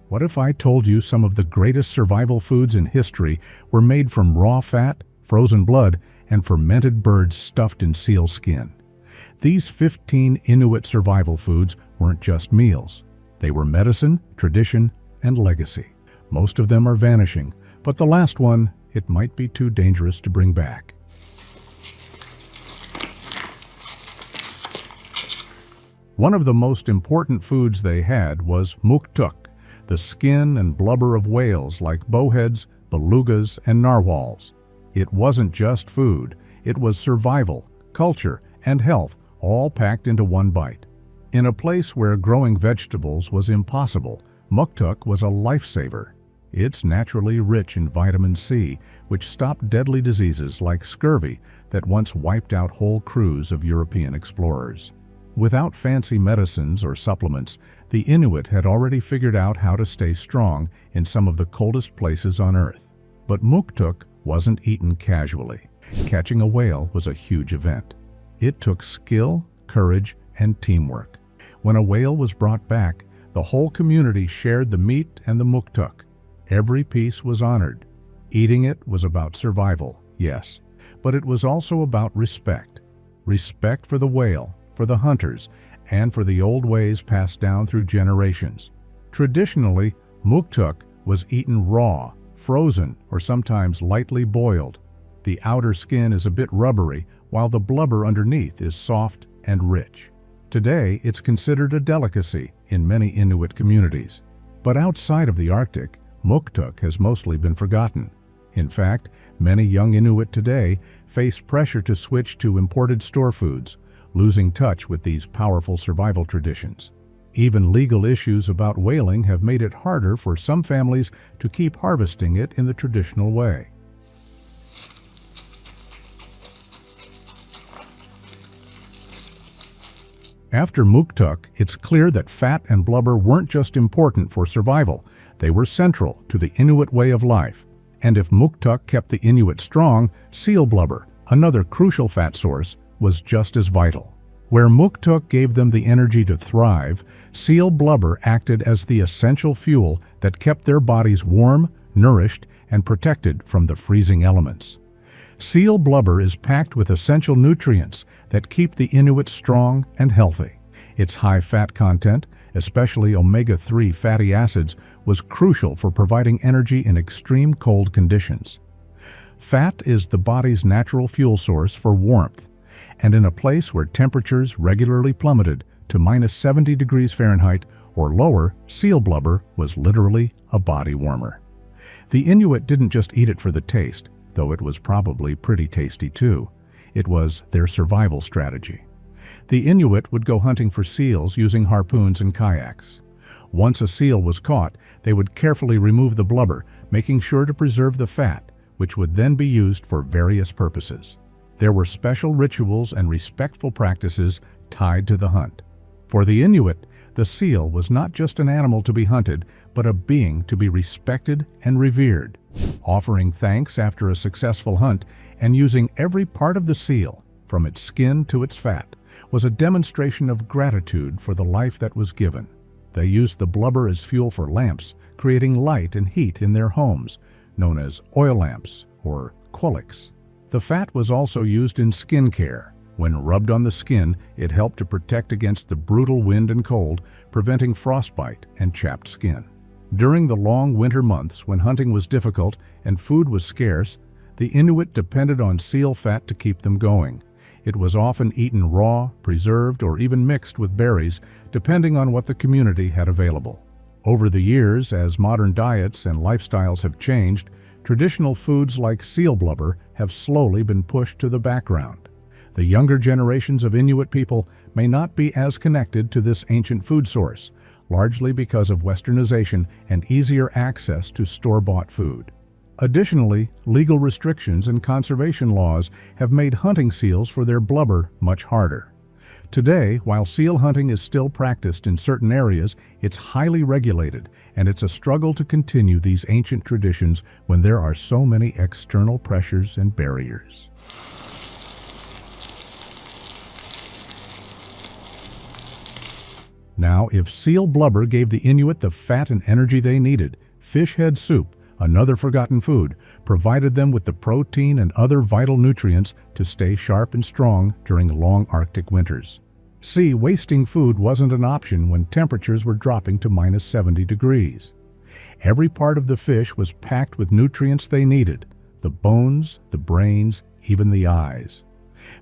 What if I told you some of the greatest survival foods in history were made from raw fat, frozen blood, and fermented birds stuffed in seal skin? These 15 Inuit survival foods weren't just meals. They were medicine, tradition, and legacy. Most of them are vanishing, but the last one, it might be too dangerous to bring back. One of the most important foods they had was Muktuk, the skin and blubber of whales like bowheads, belugas, and narwhals. It wasn't just food, it was survival, culture, and health all packed into one bite. In a place where growing vegetables was impossible, Muktuk was a lifesaver. It's naturally rich in vitamin C, which stopped deadly diseases like scurvy that once wiped out whole crews of European explorers. Without fancy medicines or supplements, the Inuit had already figured out how to stay strong in some of the coldest places on Earth. But Muktuk wasn't eaten casually. Catching a whale was a huge event. It took skill, courage, and teamwork. When a whale was brought back, the whole community shared the meat and the Muktuk. Every piece was honored. Eating it was about survival, yes, but it was also about respect. Respect for the whale, for the hunters, and for the old ways passed down through generations. Traditionally, Muktuk was eaten raw, frozen, or sometimes lightly boiled. The outer skin is a bit rubbery, while the blubber underneath is soft and rich. Today, it's considered a delicacy in many Inuit communities. But outside of the Arctic, Muktuk has mostly been forgotten. In fact, many young Inuit today face pressure to switch to imported store foods, losing touch with these powerful survival traditions. Even legal issues about whaling have made it harder for some families to keep harvesting it in the traditional way. After Muktuk, it's clear that fat and blubber weren't just important for survival, they were central to the Inuit way of life. And if Muktuk kept the Inuit strong, seal blubber, another crucial fat source, was just as vital. Where Muktuk gave them the energy to thrive, seal blubber acted as the essential fuel that kept their bodies warm, nourished, and protected from the freezing elements. Seal blubber is packed with essential nutrients that keep the Inuit strong and healthy. Its high fat content, especially omega-3 fatty acids, was crucial for providing energy in extreme cold conditions. Fat is the body's natural fuel source for warmth, and in a place where temperatures regularly plummeted to -70 degrees Fahrenheit or lower, seal blubber was literally a body warmer. The Inuit didn't just eat it for the taste, though it was probably pretty tasty too. It was their survival strategy. The Inuit would go hunting for seals using harpoons and kayaks. Once a seal was caught, they would carefully remove the blubber, making sure to preserve the fat, which would then be used for various purposes. There were special rituals and respectful practices tied to the hunt. For the Inuit, the seal was not just an animal to be hunted, but a being to be respected and revered. Offering thanks after a successful hunt and using every part of the seal, from its skin to its fat, was a demonstration of gratitude for the life that was given. They used the blubber as fuel for lamps, creating light and heat in their homes, known as oil lamps or quoliks. The fat was also used in skin care. When rubbed on the skin, it helped to protect against the brutal wind and cold, preventing frostbite and chapped skin. During the long winter months when hunting was difficult and food was scarce, the Inuit depended on seal fat to keep them going. It was often eaten raw, preserved, or even mixed with berries, depending on what the community had available. Over the years, as modern diets and lifestyles have changed, traditional foods like seal blubber have slowly been pushed to the background. The younger generations of Inuit people may not be as connected to this ancient food source, largely because of westernization and easier access to store-bought food. Additionally, legal restrictions and conservation laws have made hunting seals for their blubber much harder. Today, while seal hunting is still practiced in certain areas, it's highly regulated, and it's a struggle to continue these ancient traditions when there are so many external pressures and barriers. Now, if seal blubber gave the Inuit the fat and energy they needed, fish head soup, another forgotten food, provided them with the protein and other vital nutrients to stay sharp and strong during long Arctic winters. See, wasting food wasn't an option when temperatures were dropping to -70 degrees. Every part of the fish was packed with nutrients they needed, the bones, the brains, even the eyes.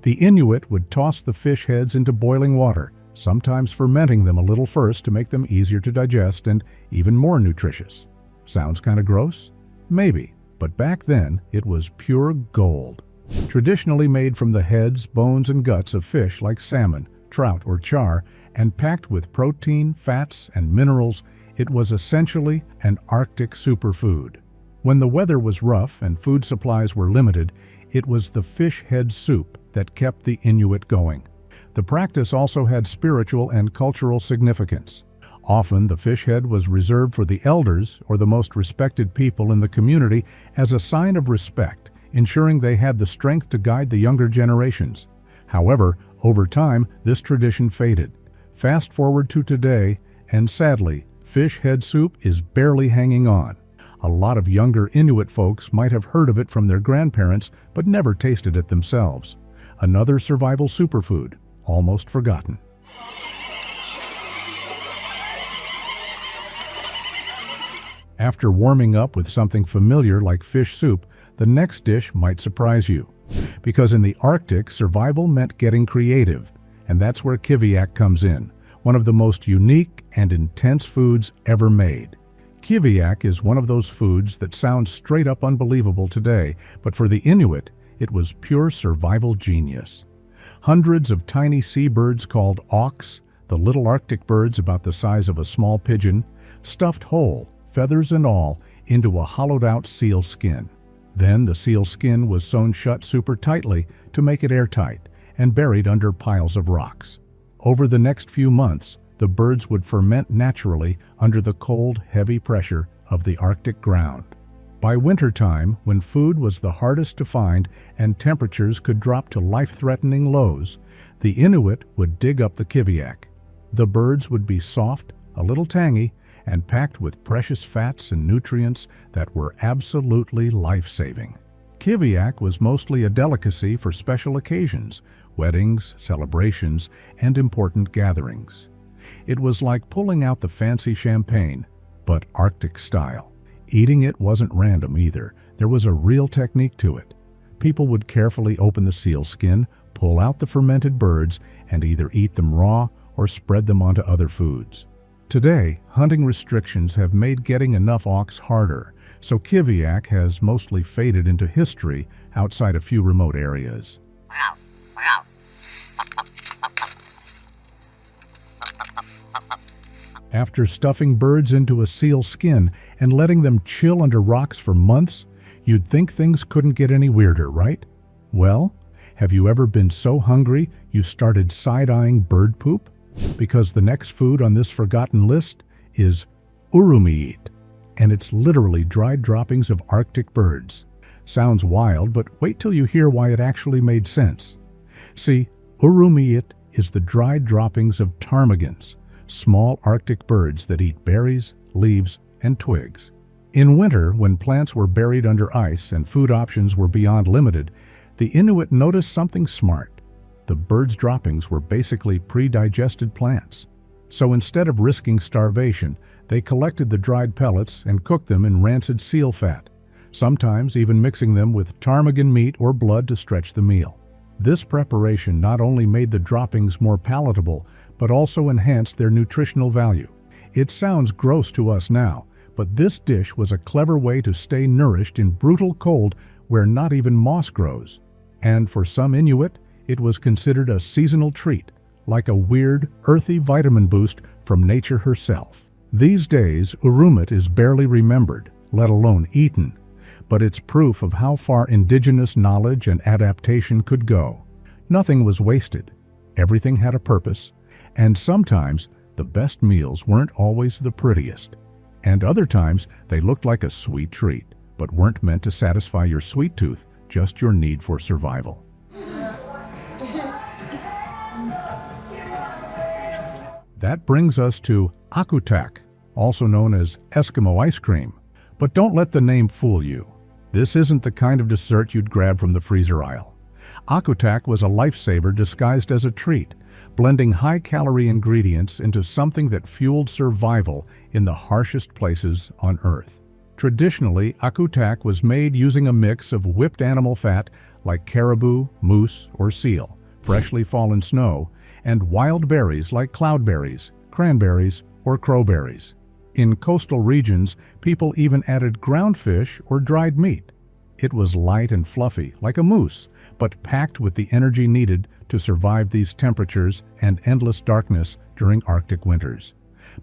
The Inuit would toss the fish heads into boiling water, sometimes fermenting them a little first to make them easier to digest and even more nutritious. Sounds kind of gross? Maybe, but back then it was pure gold. Traditionally made from the heads, bones, and guts of fish like salmon, trout, or char, and packed with protein, fats, and minerals, it was essentially an Arctic superfood. When the weather was rough and food supplies were limited, it was the fish head soup that kept the Inuit going. The practice also had spiritual and cultural significance. Often, the fish head was reserved for the elders or the most respected people in the community as a sign of respect, ensuring they had the strength to guide the younger generations. However, over time, this tradition faded. Fast forward to today, and sadly, fish head soup is barely hanging on. A lot of younger Inuit folks might have heard of it from their grandparents, but never tasted it themselves. Another survival superfood, almost forgotten. After warming up with something familiar like fish soup, the next dish might surprise you. Because in the Arctic, survival meant getting creative, and that's where Kiviaak comes in, one of the most unique and intense foods ever made. Kiviaak is one of those foods that sounds straight up unbelievable today, but for the Inuit, it was pure survival genius. Hundreds of tiny seabirds called auks, the little Arctic birds about the size of a small pigeon, stuffed whole, feathers and all, into a hollowed-out seal skin. Then the seal skin was sewn shut super tightly to make it airtight and buried under piles of rocks. Over the next few months, the birds would ferment naturally under the cold, heavy pressure of the Arctic ground. By wintertime, when food was the hardest to find and temperatures could drop to life-threatening lows, the Inuit would dig up the Kiviaak. The birds would be soft, a little tangy, and packed with precious fats and nutrients that were absolutely life-saving. Kiviaak was mostly a delicacy for special occasions, weddings, celebrations, and important gatherings. It was like pulling out the fancy champagne, but Arctic style. Eating it wasn't random either. There was a real technique to it. People would carefully open the seal skin, pull out the fermented birds, and either eat them raw or spread them onto other foods. Today, hunting restrictions have made getting enough auks harder, so Kiviaak has mostly faded into history outside a few remote areas. After stuffing birds into a seal skin and letting them chill under rocks for months, you'd think things couldn't get any weirder, right? Well, have you ever been so hungry you started side-eyeing bird poop? Because the next food on this forgotten list is Urumiit, and it's literally dried droppings of Arctic birds. Sounds wild, but wait till you hear why it actually made sense. See, Urumiit is the dried droppings of ptarmigans, small Arctic birds that eat berries, leaves, and twigs. In winter, when plants were buried under ice and food options were beyond limited, the Inuit noticed something smart. The birds' droppings were basically pre-digested plants. So instead of risking starvation, they collected the dried pellets and cooked them in rancid seal fat, sometimes even mixing them with ptarmigan meat or blood to stretch the meal. This preparation not only made the droppings more palatable, but also enhanced their nutritional value. It sounds gross to us now, but this dish was a clever way to stay nourished in brutal cold where not even moss grows. And for some Inuit, it was considered a seasonal treat, like a weird, earthy vitamin boost from nature herself. These days, Urumiit is barely remembered, let alone eaten, but it's proof of how far indigenous knowledge and adaptation could go. Nothing was wasted. Everything had a purpose, and sometimes the best meals weren't always the prettiest. And other times they looked like a sweet treat, but weren't meant to satisfy your sweet tooth, just your need for survival. That brings us to Aquutac, also known as Eskimo ice cream. But don't let the name fool you. This isn't the kind of dessert you'd grab from the freezer aisle. Aquutac was a lifesaver disguised as a treat, blending high-calorie ingredients into something that fueled survival in the harshest places on Earth. Traditionally, Aquutac was made using a mix of whipped animal fat like caribou, moose, or seal, freshly fallen snow, and wild berries like cloudberries, cranberries, or crowberries. In coastal regions, people even added ground fish or dried meat. It was light and fluffy, like a mousse, but packed with the energy needed to survive these temperatures and endless darkness during Arctic winters.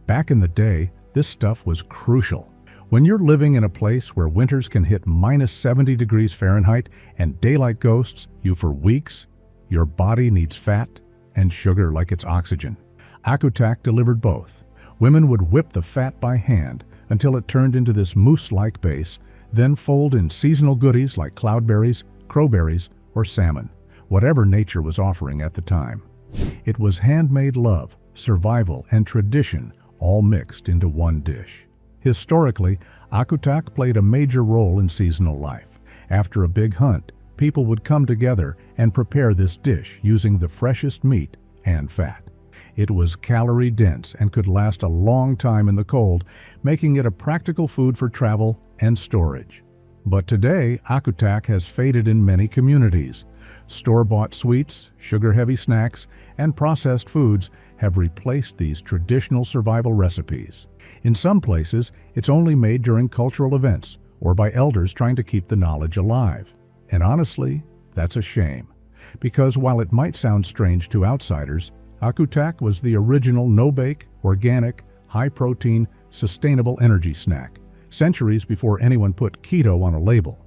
Back in the day, this stuff was crucial. When you're living in a place where winters can hit minus 70 degrees Fahrenheit and daylight ghosts you for weeks, your body needs fat and sugar like it's oxygen. Aquutac delivered both. Women would whip the fat by hand until it turned into this mousse-like base, then fold in seasonal goodies like cloudberries, crowberries, or salmon, whatever nature was offering at the time. It was handmade love, survival, and tradition all mixed into one dish. Historically, Aquutac played a major role in seasonal life. After a big hunt, people would come together and prepare this dish using the freshest meat and fat. It was calorie-dense and could last a long time in the cold, making it a practical food for travel and storage. But today, Aquutac has faded in many communities. Store-bought sweets, sugar-heavy snacks, and processed foods have replaced these traditional survival recipes. In some places, it's only made during cultural events or by elders trying to keep the knowledge alive. And honestly, that's a shame. Because while it might sound strange to outsiders, Aquutac was the original no-bake, organic, high-protein, sustainable energy snack, centuries before anyone put keto on a label.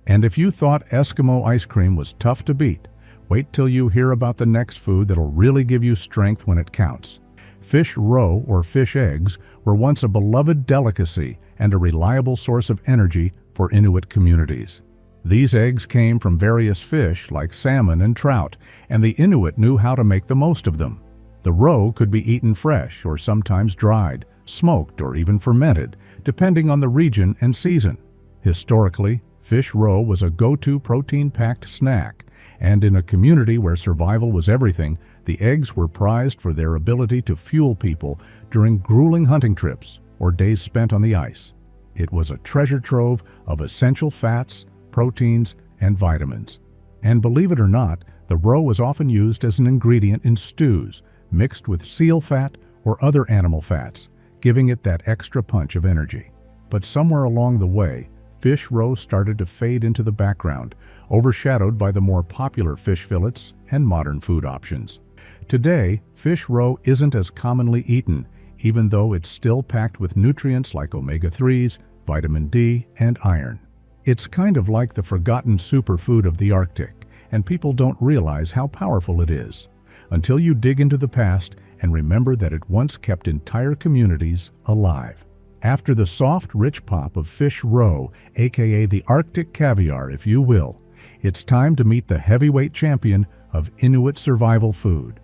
And if you thought Eskimo ice cream was tough to beat, wait till you hear about the next food that'll really give you strength when it counts. Fish roe, or fish eggs, were once a beloved delicacy and a reliable source of energy for Inuit communities. These eggs came from various fish like salmon and trout, and the Inuit knew how to make the most of them. The roe could be eaten fresh or sometimes dried, smoked, or even fermented, depending on the region and season. Historically, fish roe was a go-to protein-packed snack, and in a community where survival was everything, the eggs were prized for their ability to fuel people during grueling hunting trips or days spent on the ice. It was a treasure trove of essential fats, proteins, and vitamins. And believe it or not, the roe was often used as an ingredient in stews, mixed with seal fat or other animal fats, giving it that extra punch of energy. But somewhere along the way, fish roe started to fade into the background, overshadowed by the more popular fish fillets and modern food options. Today, fish roe isn't as commonly eaten, even though it's still packed with nutrients like omega-3s, vitamin D, and iron. It's kind of like the forgotten superfood of the Arctic, and people don't realize how powerful it is, until you dig into the past and remember that it once kept entire communities alive. After the soft, rich pop of fish roe, aka the Arctic caviar if you will, it's time to meet the heavyweight champion of Inuit survival food.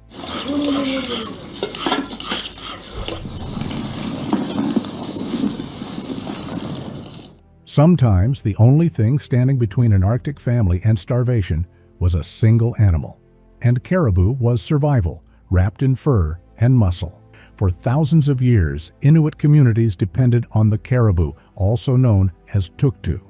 Sometimes the only thing standing between an Arctic family and starvation was a single animal, and caribou was survival, wrapped in fur and muscle. For thousands of years, Inuit communities depended on the caribou, also known as tuktu.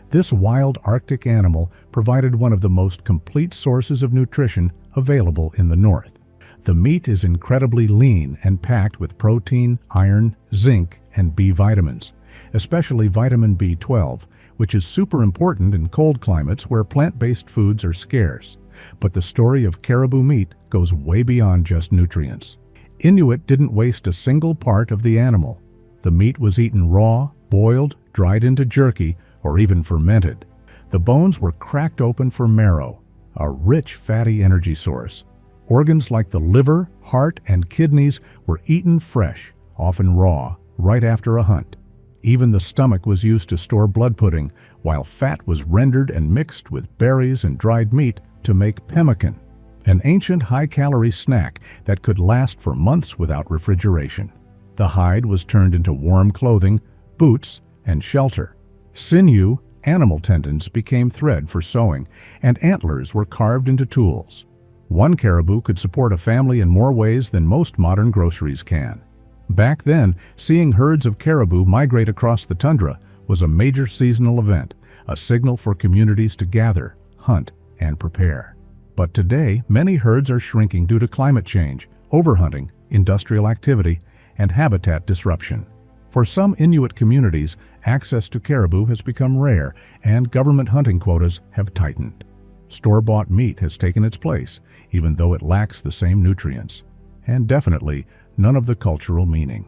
This wild Arctic animal provided one of the most complete sources of nutrition available in the north. The meat is incredibly lean and packed with protein, iron, zinc, and B vitamins, especially vitamin B12, which is super important in cold climates where plant-based foods are scarce. But the story of caribou meat goes way beyond just nutrients. Inuit didn't waste a single part of the animal. The meat was eaten raw, boiled, dried into jerky, or even fermented. The bones were cracked open for marrow, a rich fatty energy source. Organs like the liver, heart, and kidneys were eaten fresh, often raw, right after a hunt. Even the stomach was used to store blood pudding, while fat was rendered and mixed with berries and dried meat to make pemmican, an ancient high-calorie snack that could last for months without refrigeration. The hide was turned into warm clothing, boots, and shelter. Sinew, animal tendons, became thread for sewing, and antlers were carved into tools. One caribou could support a family in more ways than most modern groceries can. Back then, seeing herds of caribou migrate across the tundra was a major seasonal event, a signal for communities to gather, hunt, and prepare. But today, many herds are shrinking due to climate change, overhunting, industrial activity, and habitat disruption. For some Inuit communities, access to caribou has become rare, and government hunting quotas have tightened. Store-bought meat has taken its place, even though it lacks the same nutrients, and definitely none of the cultural meaning.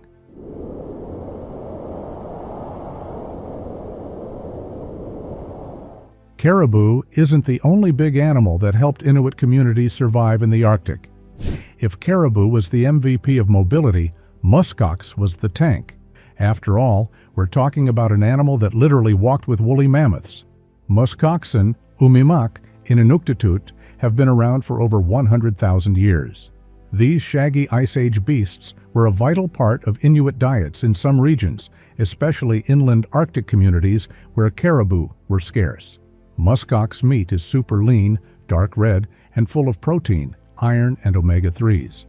Caribou isn't the only big animal that helped Inuit communities survive in the Arctic. If caribou was the MVP of mobility, Muskox was the tank. After all, we're talking about an animal that literally walked with woolly mammoths. Muskox and Urumiit in Inuktitut have been around for over 100,000 years. These shaggy Ice Age beasts were a vital part of Inuit diets in some regions, especially inland Arctic communities where caribou were scarce. Muskox meat is super lean, dark red, and full of protein, iron, and omega-3s.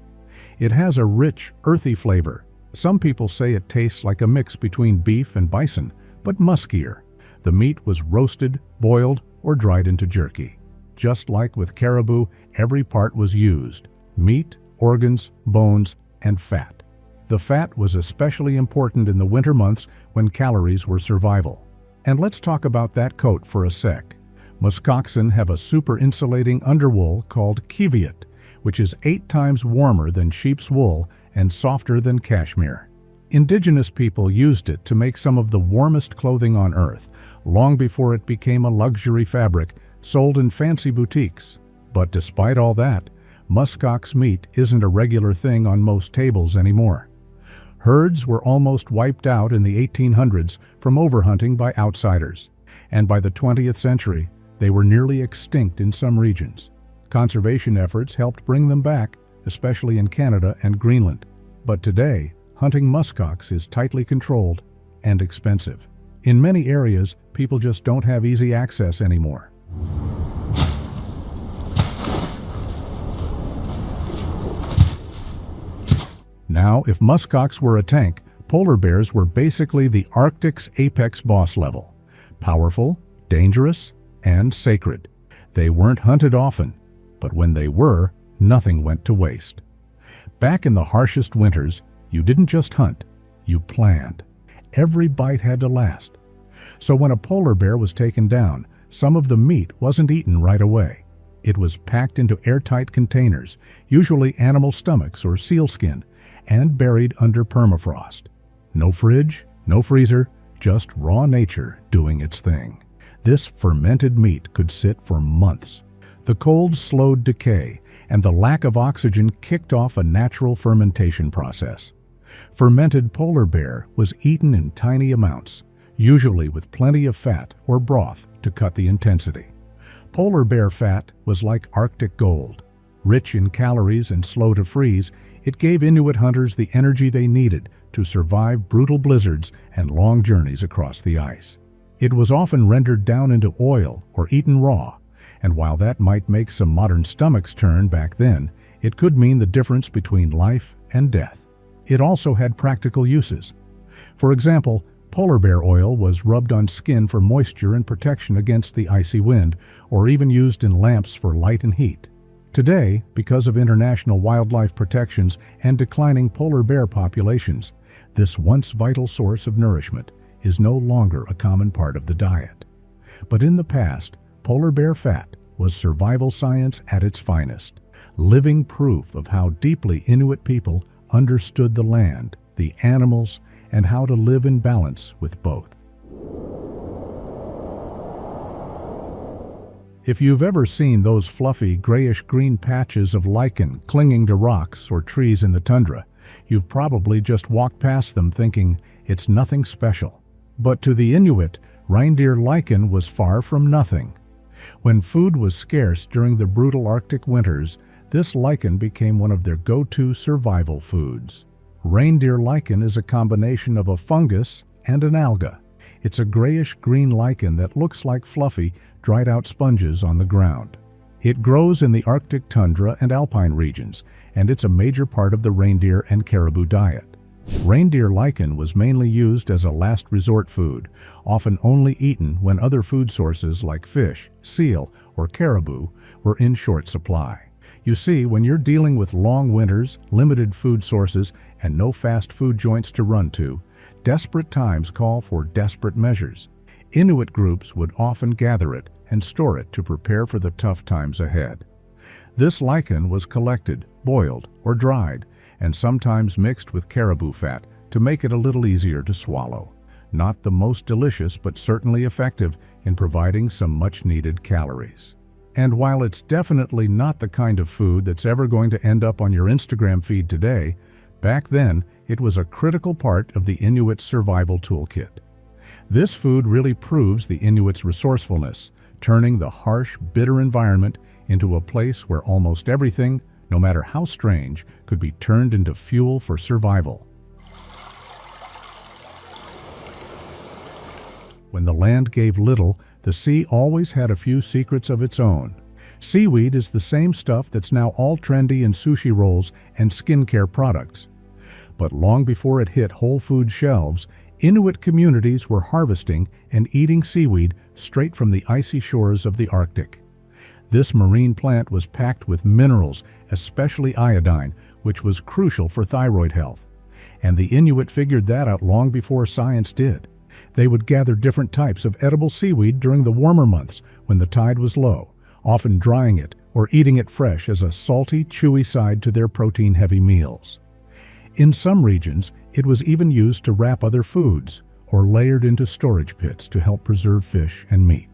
It has a rich, earthy flavor. Some people say it tastes like a mix between beef and bison, but muskier. The meat was roasted, boiled, or dried into jerky. Just like with caribou, every part was used: meat, organs, bones, and fat. The fat was especially important in the winter months when calories were survival. And let's talk about that coat for a sec. Muskoxen have a super insulating underwool called Kiviaak, which is 8 times warmer than sheep's wool and softer than cashmere. Indigenous people used it to make some of the warmest clothing on Earth, long before it became a luxury fabric sold in fancy boutiques. But despite all that, muskox meat isn't a regular thing on most tables anymore. Herds were almost wiped out in the 1800s from overhunting by outsiders, and by the 20th century, they were nearly extinct in some regions. Conservation efforts helped bring them back, especially in Canada and Greenland. But today, hunting muskox is tightly controlled and expensive. In many areas, people just don't have easy access anymore. Now, if muskox were a tank, polar bears were basically the Arctic's apex boss level. Powerful, dangerous, and sacred. They weren't hunted often, but when they were, nothing went to waste. Back in the harshest winters, you didn't just hunt, you planned. Every bite had to last. So when a polar bear was taken down, some of the meat wasn't eaten right away. It was packed into airtight containers, usually animal stomachs or sealskin, and buried under permafrost. No fridge, no freezer, just raw nature doing its thing. This fermented meat could sit for months. The cold slowed decay, and the lack of oxygen kicked off a natural fermentation process. Fermented polar bear was eaten in tiny amounts, usually with plenty of fat or broth to cut the intensity. Polar bear fat was like Arctic gold. Rich in calories and slow to freeze, it gave Inuit hunters the energy they needed to survive brutal blizzards and long journeys across the ice. It was often rendered down into oil or eaten raw, and while that might make some modern stomachs turn back then, it could mean the difference between life and death. It also had practical uses. For example, polar bear oil was rubbed on skin for moisture and protection against the icy wind, or even used in lamps for light and heat. Today, because of international wildlife protections and declining polar bear populations, this once vital source of nourishment is no longer a common part of the diet. But in the past, polar bear fat was survival science at its finest, living proof of how deeply Inuit people understood the land, the animals, and how to live in balance with both. If you've ever seen those fluffy grayish-green patches of lichen clinging to rocks or trees in the tundra, you've probably just walked past them thinking it's nothing special. But to the Inuit, reindeer lichen was far from nothing. When food was scarce during the brutal Arctic winters, this lichen became one of their go-to survival foods. Reindeer lichen is a combination of a fungus and an alga. It's a grayish-green lichen that looks like fluffy, dried-out sponges on the ground. It grows in the Arctic tundra and alpine regions, and it's a major part of the reindeer and caribou diet. Reindeer lichen was mainly used as a last resort food, often only eaten when other food sources like fish, seal, or caribou were in short supply. You see, when you're dealing with long winters, limited food sources, and no fast food joints to run to, desperate times call for desperate measures. Inuit groups would often gather it and store it to prepare for the tough times ahead. This lichen was collected, boiled, or dried, and sometimes mixed with caribou fat to make it a little easier to swallow. Not the most delicious, but certainly effective in providing some much-needed calories. And while it's definitely not the kind of food that's ever going to end up on your Instagram feed today, back then it was a critical part of the Inuit's survival toolkit. This food really proves the Inuit's resourcefulness, turning the harsh, bitter environment into a place where almost everything, no matter how strange, could be turned into fuel for survival. When the land gave little, the sea always had a few secrets of its own. Seaweed is the same stuff that's now all trendy in sushi rolls and skincare products. But long before it hit Whole Foods shelves, Inuit communities were harvesting and eating seaweed straight from the icy shores of the Arctic. This marine plant was packed with minerals, especially iodine, which was crucial for thyroid health. And the Inuit figured that out long before science did. They would gather different types of edible seaweed during the warmer months when the tide was low, often drying it or eating it fresh as a salty, chewy side to their protein-heavy meals. In some regions, it was even used to wrap other foods or layered into storage pits to help preserve fish and meat.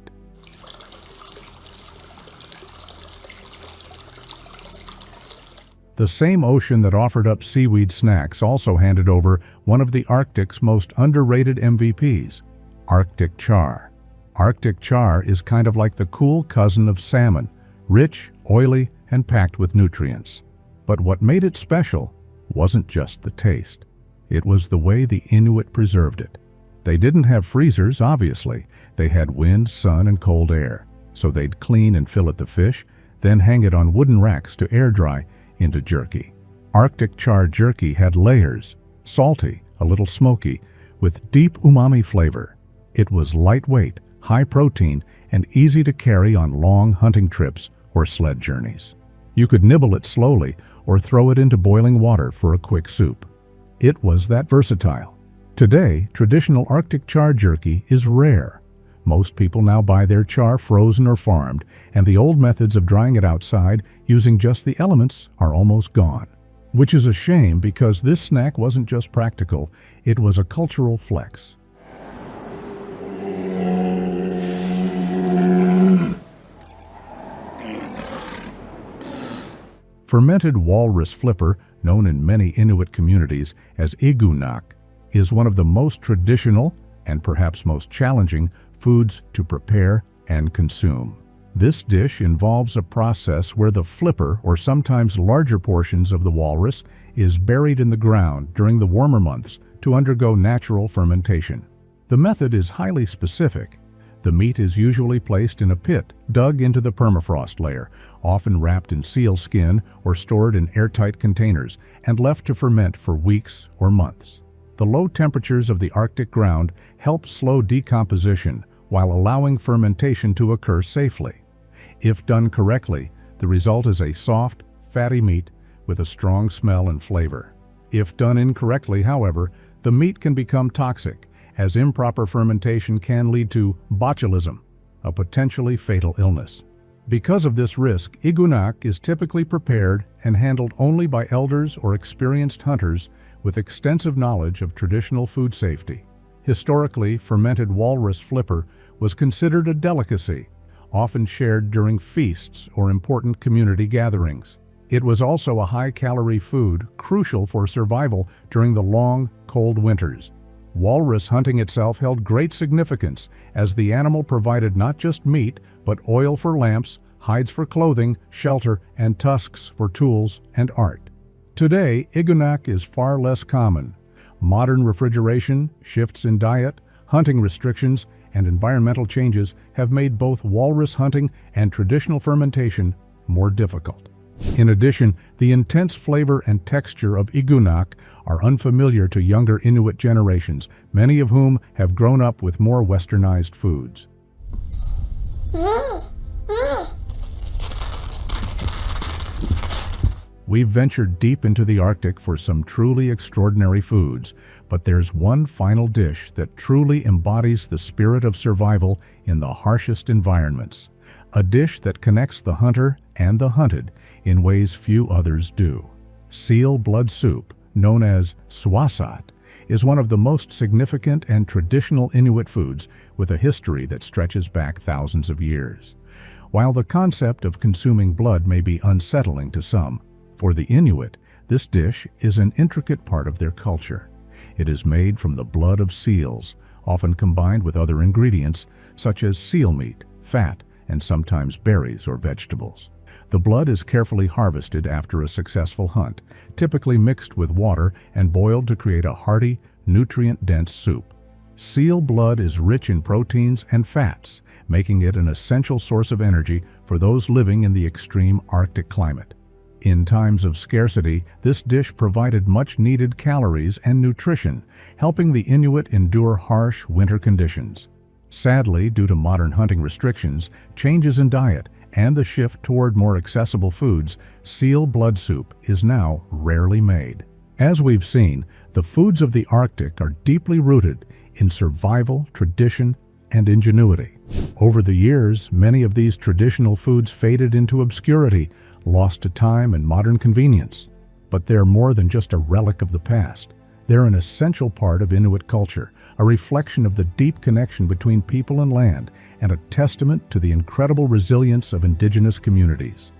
The same ocean that offered up seaweed snacks also handed over one of the Arctic's most underrated MVPs, Arctic char. Arctic char is kind of like the cool cousin of salmon, rich, oily, and packed with nutrients. But what made it special wasn't just the taste. It was the way the Inuit preserved it. They didn't have freezers, obviously. They had wind, sun, and cold air. So they'd clean and fillet the fish, then hang it on wooden racks to air dry into jerky. Arctic char jerky had layers, salty, a little smoky, with deep umami flavor. It was lightweight, high protein, and easy to carry on long hunting trips or sled journeys. You could nibble it slowly or throw it into boiling water for a quick soup. It was that versatile. Today, traditional Arctic char jerky is rare. Most people now buy their char frozen or farmed, and the old methods of drying it outside using just the elements are almost gone. Which is a shame because this snack wasn't just practical, it was a cultural flex. Fermented walrus flipper, known in many Inuit communities as Aquutac, is one of the most traditional and perhaps most challenging foods to prepare and consume. This dish involves a process where the flipper, or sometimes larger portions of the walrus, is buried in the ground during the warmer months to undergo natural fermentation. The method is highly specific. The meat is usually placed in a pit dug into the permafrost layer, often wrapped in seal skin or stored in airtight containers, and left to ferment for weeks or months. The low temperatures of the Arctic ground help slow decomposition while allowing fermentation to occur safely. If done correctly, the result is a soft, fatty meat with a strong smell and flavor. If done incorrectly, however, the meat can become toxic, as improper fermentation can lead to botulism, a potentially fatal illness. Because of this risk, Aquutac is typically prepared and handled only by elders or experienced hunters with extensive knowledge of traditional food safety. Historically, fermented walrus flipper was considered a delicacy, often shared during feasts or important community gatherings. It was also a high-calorie food, crucial for survival during the long, cold winters. Walrus hunting itself held great significance, as the animal provided not just meat, but oil for lamps, hides for clothing, shelter, and tusks for tools and art. Today, iguanak is far less common. Modern refrigeration, shifts in diet, hunting restrictions, and environmental changes have made both walrus hunting and traditional fermentation more difficult. In addition, the intense flavor and texture of iguanak are unfamiliar to younger Inuit generations, many of whom have grown up with more westernized foods. We've ventured deep into the Arctic for some truly extraordinary foods, but there's one final dish that truly embodies the spirit of survival in the harshest environments. A dish that connects the hunter and the hunted in ways few others do. Seal blood soup, known as swasat, is one of the most significant and traditional Inuit foods with a history that stretches back thousands of years. While the concept of consuming blood may be unsettling to some, for the Inuit, this dish is an intricate part of their culture. It is made from the blood of seals, often combined with other ingredients such as seal meat, fat, and sometimes berries or vegetables. The blood is carefully harvested after a successful hunt, typically mixed with water and boiled to create a hearty, nutrient-dense soup. Seal blood is rich in proteins and fats, making it an essential source of energy for those living in the extreme Arctic climate. In times of scarcity, this dish provided much-needed calories and nutrition, helping the Inuit endure harsh winter conditions. Sadly, due to modern hunting restrictions, changes in diet, and the shift toward more accessible foods, seal blood soup is now rarely made. As we've seen, the foods of the Arctic are deeply rooted in survival, tradition, and ingenuity. Over the years, many of these traditional foods faded into obscurity, lost to time and modern convenience. But they're more than just a relic of the past. They're an essential part of Inuit culture, a reflection of the deep connection between people and land, and a testament to the incredible resilience of Indigenous communities.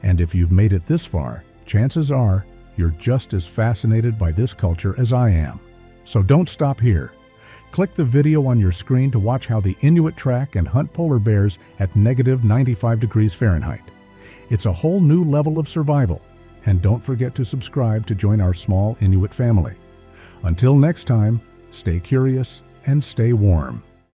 And if you've made it this far, chances are you're just as fascinated by this culture as I am. So don't stop here. Click the video on your screen to watch how the Inuit track and hunt polar bears at -95 degrees Fahrenheit. It's a whole new level of survival. And don't forget to subscribe to join our small Inuit family. Until next time, stay curious and stay warm.